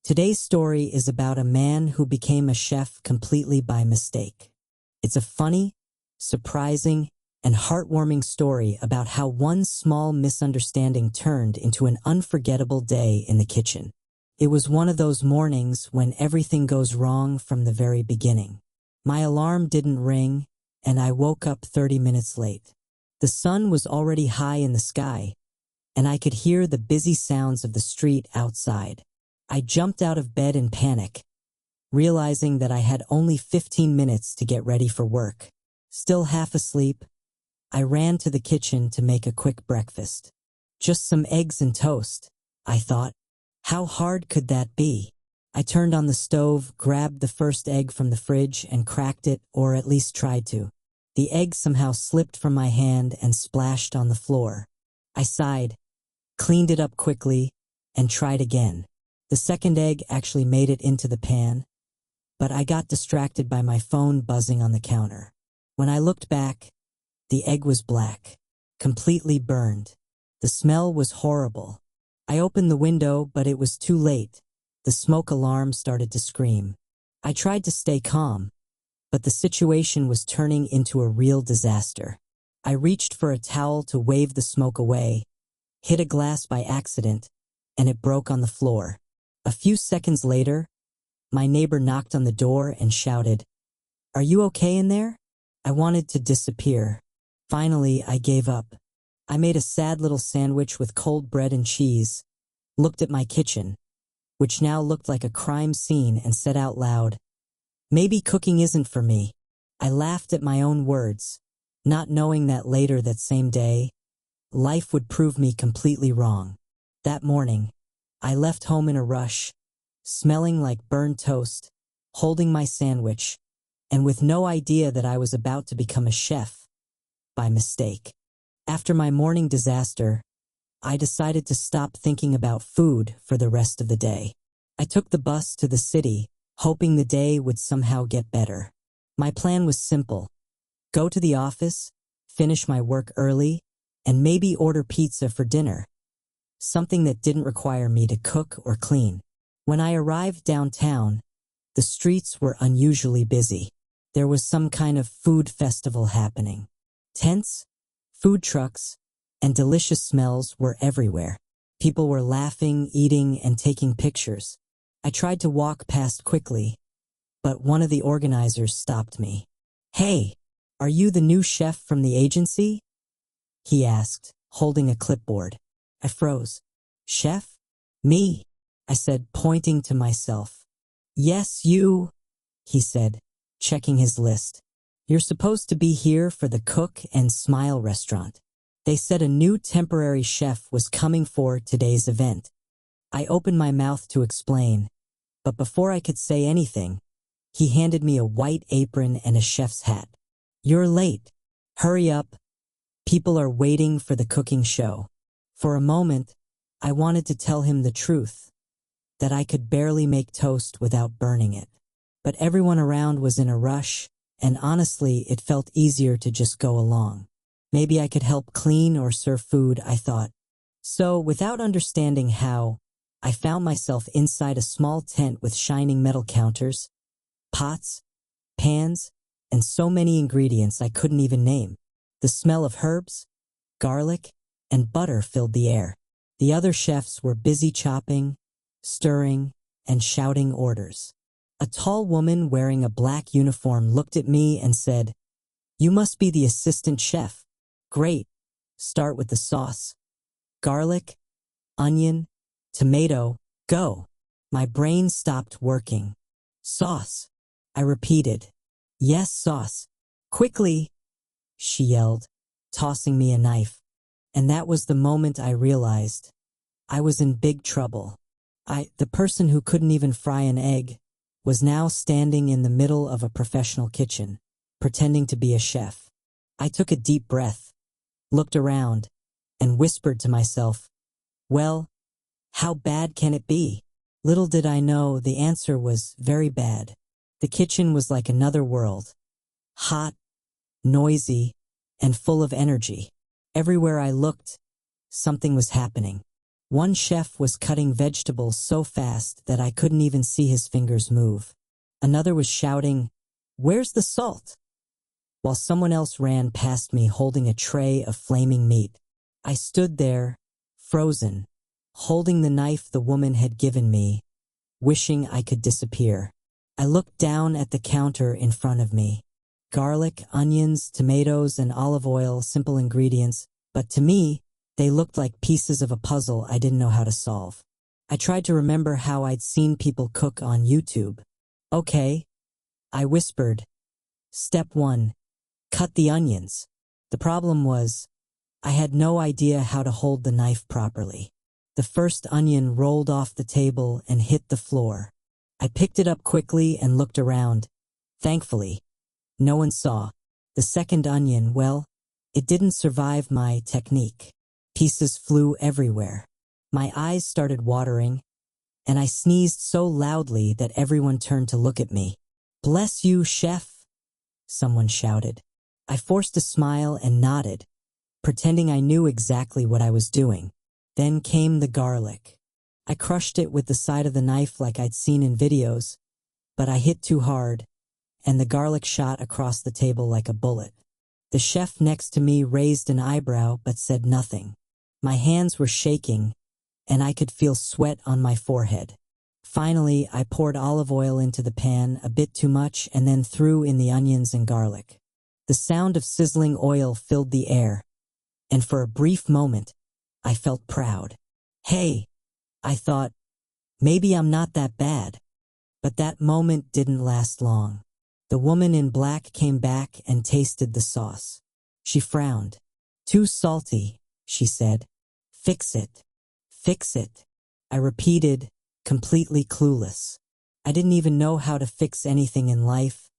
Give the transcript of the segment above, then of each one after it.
Today's story is about a man who became a chef completely by mistake. It's a funny, surprising, and heartwarming story about how one small misunderstanding turned into an unforgettable day in the kitchen. It was one of those mornings when everything goes wrong from the very beginning. My alarm didn't ring, and I woke up 30 minutes late. The sun was already high in the sky, and I could hear the busy sounds of the street outside. I jumped out of bed in panic, realizing that I had only 15 minutes to get ready for work. Still half asleep, I ran to the kitchen to make a quick breakfast. Just some eggs and toast, I thought. How hard could that be? I turned on the stove, grabbed the first egg from the fridge, and cracked it, or at least tried to. The egg somehow slipped from my hand and splashed on the floor. I sighed, cleaned it up quickly, and tried again. The second egg actually made it into the pan, but I got distracted by my phone buzzing on the counter. When I looked back, the egg was black, completely burned. The smell was horrible. I opened the window, but it was too late. The smoke alarm started to scream. I tried to stay calm, but the situation was turning into a real disaster. I reached for a towel to wave the smoke away, hit a glass by accident, and it broke on the floor. A few seconds later, my neighbor knocked on the door and shouted, "Are you okay in there?" I wanted to disappear. Finally, I gave up. I made a sad little sandwich with cold bread and cheese, looked at my kitchen, which now looked like a crime scene, and said out loud, "Maybe cooking isn't for me." I laughed at my own words, not knowing that later that same day, life would prove me completely wrong. That morning, I left home in a rush, smelling like burned toast, holding my sandwich, and with no idea that I was about to become a chef by mistake. After my morning disaster, I decided to stop thinking about food for the rest of the day. I took the bus to the city, hoping the day would somehow get better. My plan was simple: go to the office, finish my work early, and maybe order pizza for dinner. Something that didn't require me to cook or clean. When I arrived downtown, the streets were unusually busy. There was some kind of food festival happening. Tents, food trucks, and delicious smells were everywhere. People were laughing, eating, and taking pictures. I tried to walk past quickly, but one of the organizers stopped me. "Hey, are you the new chef from the agency?" he asked, holding a clipboard. I froze. "Chef? Me?" I said, pointing to myself. "Yes, you," he said, checking his list. "You're supposed to be here for the Cook and Smile restaurant. They said a new temporary chef was coming for today's event." I opened my mouth to explain, but before I could say anything, he handed me a white apron and a chef's hat. "You're late. Hurry up. People are waiting for the cooking show." For a moment, I wanted to tell him the truth, that I could barely make toast without burning it. But everyone around was in a rush, and honestly, it felt easier to just go along. Maybe I could help clean or serve food, I thought. So, without understanding how, I found myself inside a small tent with shining metal counters, pots, pans, and so many ingredients I couldn't even name. The smell of herbs, garlic, and butter filled the air. The other chefs were busy chopping, stirring, and shouting orders. A tall woman wearing a black uniform looked at me and said, "You must be the assistant chef. Great. Start with the sauce. Garlic, onion, tomato, go." My brain stopped working. "Sauce," I repeated. "Yes, sauce. Quickly," she yelled, tossing me a knife. And that was the moment I realized I was in big trouble. The person who couldn't even fry an egg, was now standing in the middle of a professional kitchen, pretending to be a chef. I took a deep breath, looked around, and whispered to myself, "Well, how bad can it be?" Little did I know the answer was very bad. The kitchen was like another world, hot, noisy, and full of energy. Everywhere I looked, something was happening. One chef was cutting vegetables so fast that I couldn't even see his fingers move. Another was shouting, "Where's the salt?" while someone else ran past me holding a tray of flaming meat. I stood there, frozen, holding the knife the woman had given me, wishing I could disappear. I looked down at the counter in front of me. Garlic, onions, tomatoes, and olive oil, simple ingredients, but to me, they looked like pieces of a puzzle I didn't know how to solve. I tried to remember how I'd seen people cook on YouTube. "Okay," I whispered. "Step 1. Cut the onions." The problem was, I had no idea how to hold the knife properly. The first onion rolled off the table and hit the floor. I picked it up quickly and looked around. Thankfully, no one saw. The second onion, well, it didn't survive my technique. Pieces flew everywhere. My eyes started watering, and I sneezed so loudly that everyone turned to look at me. "Bless you, chef," someone shouted. I forced a smile and nodded, pretending I knew exactly what I was doing. Then came the garlic. I crushed it with the side of the knife like I'd seen in videos, but I hit too hard, and the garlic shot across the table like a bullet. The chef next to me raised an eyebrow but said nothing. My hands were shaking, and I could feel sweat on my forehead. Finally, I poured olive oil into the pan, a bit too much, and then threw in the onions and garlic. The sound of sizzling oil filled the air, and for a brief moment, I felt proud. Hey, I thought, maybe I'm not that bad. But that moment didn't last long. The woman in black came back and tasted the sauce. She frowned. "Too salty," she said. "Fix it. Fix it." I repeated, completely clueless. I didn't even know how to fix anything in life,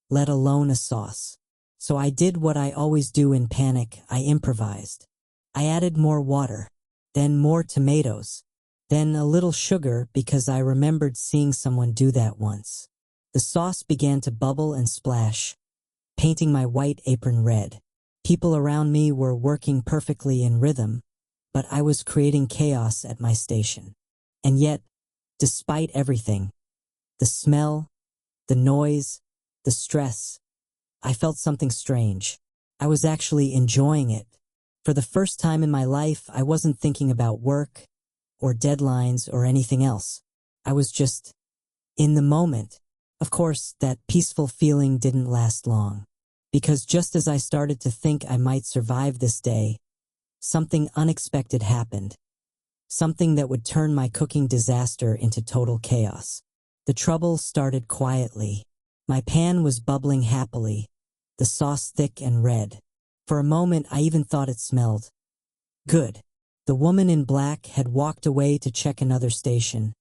let alone a sauce. So I did what I always do in panic. I improvised. I added more water, then more tomatoes, then a little sugar because I remembered seeing someone do that once. The sauce began to bubble and splash, painting my white apron red. People around me were working perfectly in rhythm, but I was creating chaos at my station. And yet, despite everything, the smell, the noise, the stress, I felt something strange. I was actually enjoying it. For the first time in my life, I wasn't thinking about work or deadlines or anything else. I was just in the moment. Of course, that peaceful feeling didn't last long, because just as I started to think I might survive this day, something unexpected happened. Something that would turn my cooking disaster into total chaos. The trouble started quietly. My pan was bubbling happily, the sauce thick and red. For a moment, I even thought it smelled good. The woman in black had walked away to check another station,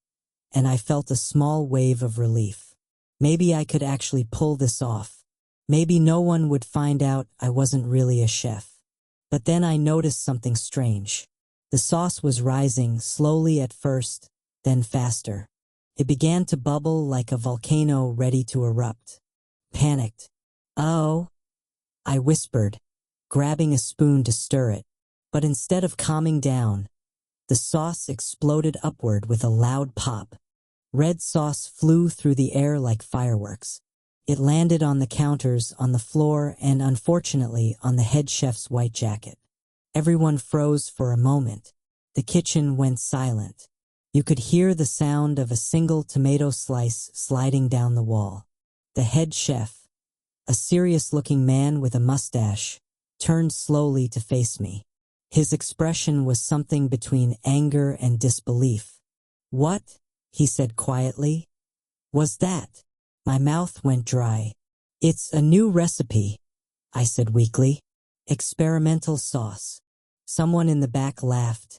and I felt a small wave of relief. Maybe I could actually pull this off. Maybe no one would find out I wasn't really a chef. But then I noticed something strange. The sauce was rising, slowly at first, then faster. It began to bubble like a volcano ready to erupt. Panicked. "Oh," I whispered, grabbing a spoon to stir it. But instead of calming down, the sauce exploded upward with a loud pop. Red sauce flew through the air like fireworks. It landed on the counters, on the floor, and unfortunately on the head chef's white jacket. Everyone froze for a moment. The kitchen went silent. You could hear the sound of a single tomato slice sliding down the wall. The head chef, a serious-looking man with a mustache, turned slowly to face me. His expression was something between anger and disbelief. "What," he said quietly, "was that?" My mouth went dry. "It's a new recipe," I said weakly. "Experimental sauce." Someone in the back laughed,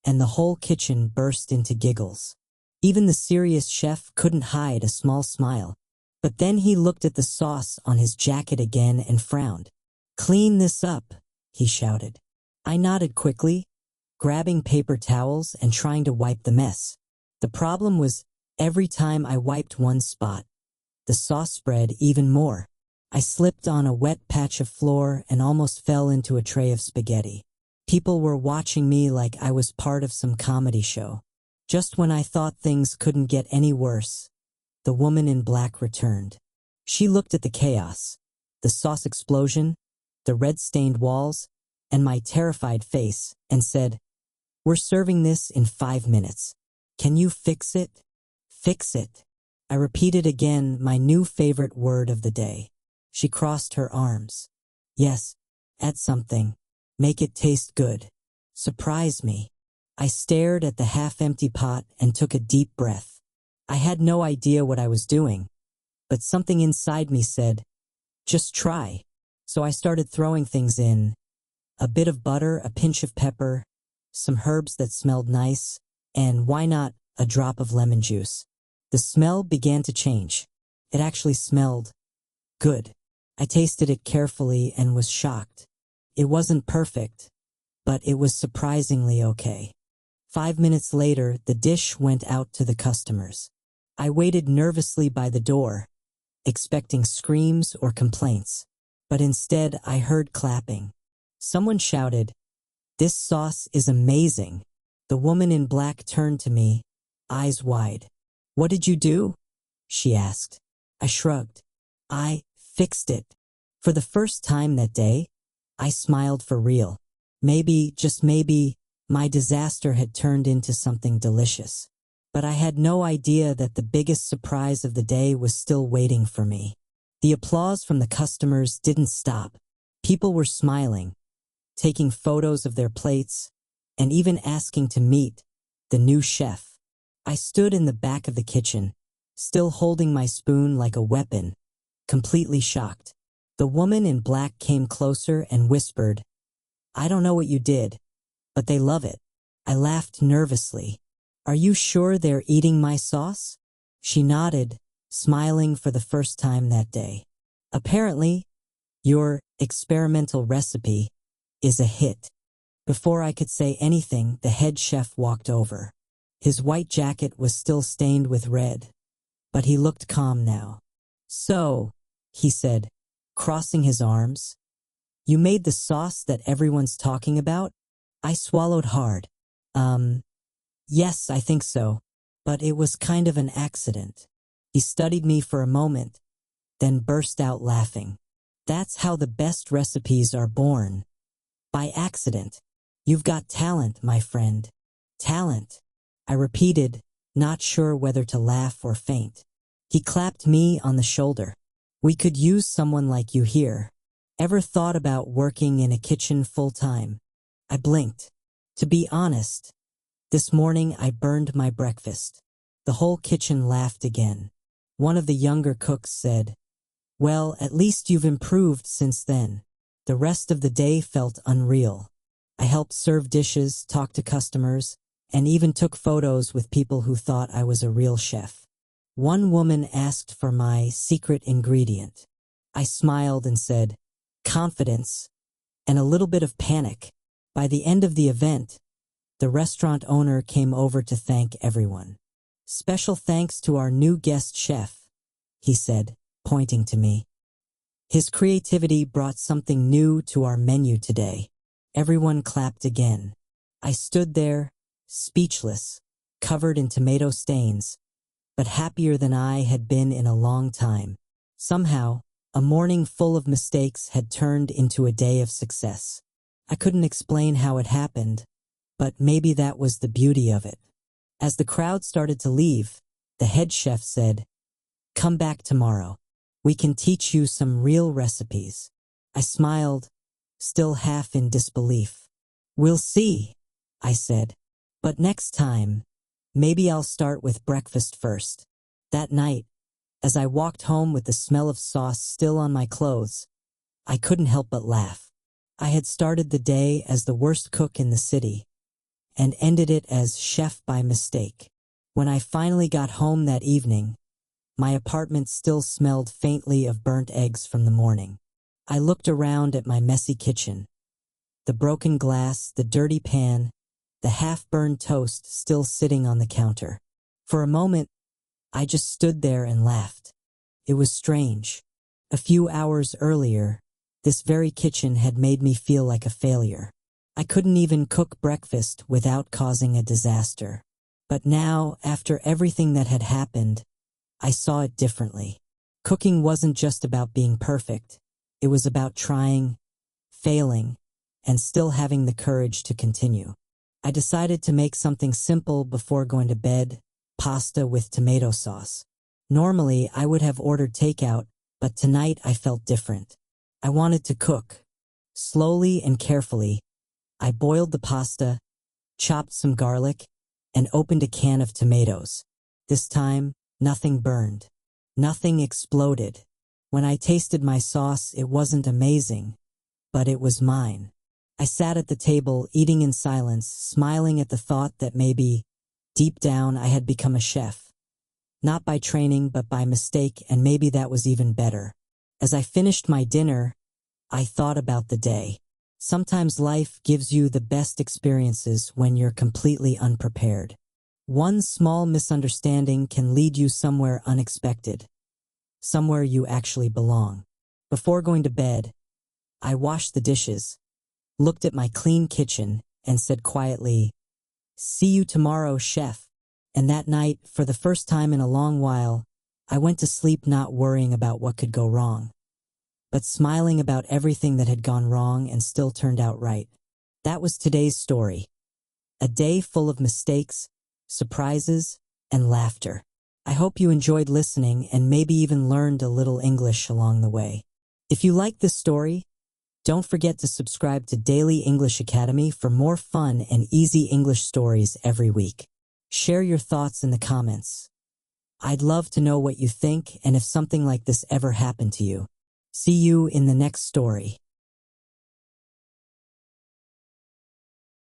and the whole kitchen burst into giggles. Even the serious chef couldn't hide a small smile. But then he looked at the sauce on his jacket again and frowned. "Clean this up," he shouted. I nodded quickly, grabbing paper towels and trying to wipe the mess. The problem was, every time I wiped one spot, the sauce spread even more. I slipped on a wet patch of floor and almost fell into a tray of spaghetti. People were watching me like I was part of some comedy show. Just when I thought things couldn't get any worse, the woman in black returned. She looked at the chaos, the sauce explosion, the red-stained walls, and my terrified face, and said, "We're serving this in 5 minutes. Can you fix it? Fix it." I repeated again my new favorite word of the day. She crossed her arms. "Yes, add something. Make it taste good. Surprise me." I stared at the half-empty pot and took a deep breath. I had no idea what I was doing, but something inside me said, "Just try." So I started throwing things in. A bit of butter, a pinch of pepper, some herbs that smelled nice, and why not a drop of lemon juice. The smell began to change. It actually smelled good. I tasted it carefully and was shocked. It wasn't perfect, but it was surprisingly okay. 5 minutes later, the dish went out to the customers. I waited nervously by the door, expecting screams or complaints, but instead I heard clapping. Someone shouted, "This sauce is amazing." The woman in black turned to me, eyes wide. "What did you do?" she asked. I shrugged. "I fixed it." For the first time that day, I smiled for real. Maybe, just maybe, my disaster had turned into something delicious. But I had no idea that the biggest surprise of the day was still waiting for me. The applause from the customers didn't stop. People were smiling, taking photos of their plates, and even asking to meet the new chef. I stood in the back of the kitchen, still holding my spoon like a weapon, completely shocked. The woman in black came closer and whispered, "I don't know what you did, but they love it." I laughed nervously. "Are you sure they're eating my sauce?" She nodded, smiling for the first time that day. "Apparently, your experimental recipe is a hit." Before I could say anything, the head chef walked over. His white jacket was still stained with red, but he looked calm now. "So," he said, crossing his arms, "you made the sauce that everyone's talking about?" I swallowed hard. Yes, I think so, but it was kind of an accident." He studied me for a moment, then burst out laughing. "That's how the best recipes are born. By accident. You've got talent, my friend." "Talent," I repeated, not sure whether to laugh or faint. He clapped me on the shoulder. "We could use someone like you here. Ever thought about working in a kitchen full-time?" I blinked. To be honest, this morning I burned my breakfast. The whole kitchen laughed again. One of the younger cooks said, "Well, at least you've improved since then." The rest of the day felt unreal. I helped serve dishes, talked to customers, and even took photos with people who thought I was a real chef. One woman asked for my secret ingredient. I smiled and said, "Confidence," and a little bit of panic. By the end of the event, the restaurant owner came over to thank everyone. "Special thanks to our new guest chef," he said, pointing to me. "His creativity brought something new to our menu today." Everyone clapped again. I stood there, speechless, covered in tomato stains, but happier than I had been in a long time. Somehow, a morning full of mistakes had turned into a day of success. I couldn't explain how it happened, but maybe that was the beauty of it. As the crowd started to leave, the head chef said, "Come back tomorrow. We can teach you some real recipes." I smiled, still half in disbelief. "We'll see," I said. "But next time, maybe I'll start with breakfast first." That night, as I walked home with the smell of sauce still on my clothes, I couldn't help but laugh. I had started the day as the worst cook in the city, and ended it as chef by mistake. When I finally got home that evening, my apartment still smelled faintly of burnt eggs from the morning. I looked around at my messy kitchen. The broken glass, the dirty pan, the half-burned toast still sitting on the counter. For a moment, I just stood there and laughed. It was strange. A few hours earlier, this very kitchen had made me feel like a failure. I couldn't even cook breakfast without causing a disaster. But now, after everything that had happened, I saw it differently. Cooking wasn't just about being perfect. It was about trying, failing, and still having the courage to continue. I decided to make something simple before going to bed, pasta with tomato sauce. Normally, I would have ordered takeout, but tonight I felt different. I wanted to cook. Slowly and carefully, I boiled the pasta, chopped some garlic, and opened a can of tomatoes. This time, nothing burned. Nothing exploded. When I tasted my sauce, it wasn't amazing, but it was mine. I sat at the table, eating in silence, smiling at the thought that maybe, deep down, I had become a chef. Not by training, but by mistake, and maybe that was even better. As I finished my dinner, I thought about the day. Sometimes life gives you the best experiences when you're completely unprepared. One small misunderstanding can lead you somewhere unexpected, somewhere you actually belong. Before going to bed, I washed the dishes, looked at my clean kitchen, and said quietly, "See you tomorrow, chef." And that night, for the first time in a long while, I went to sleep not worrying about what could go wrong, but smiling about everything that had gone wrong and still turned out right. That was today's story. A day full of mistakes, surprises, and laughter. I hope you enjoyed listening and maybe even learned a little English along the way. If you like this story, don't forget to subscribe to Daily English Academy for more fun and easy English stories every week. Share your thoughts in the comments. I'd love to know what you think and if something like this ever happened to you. See you in the next story.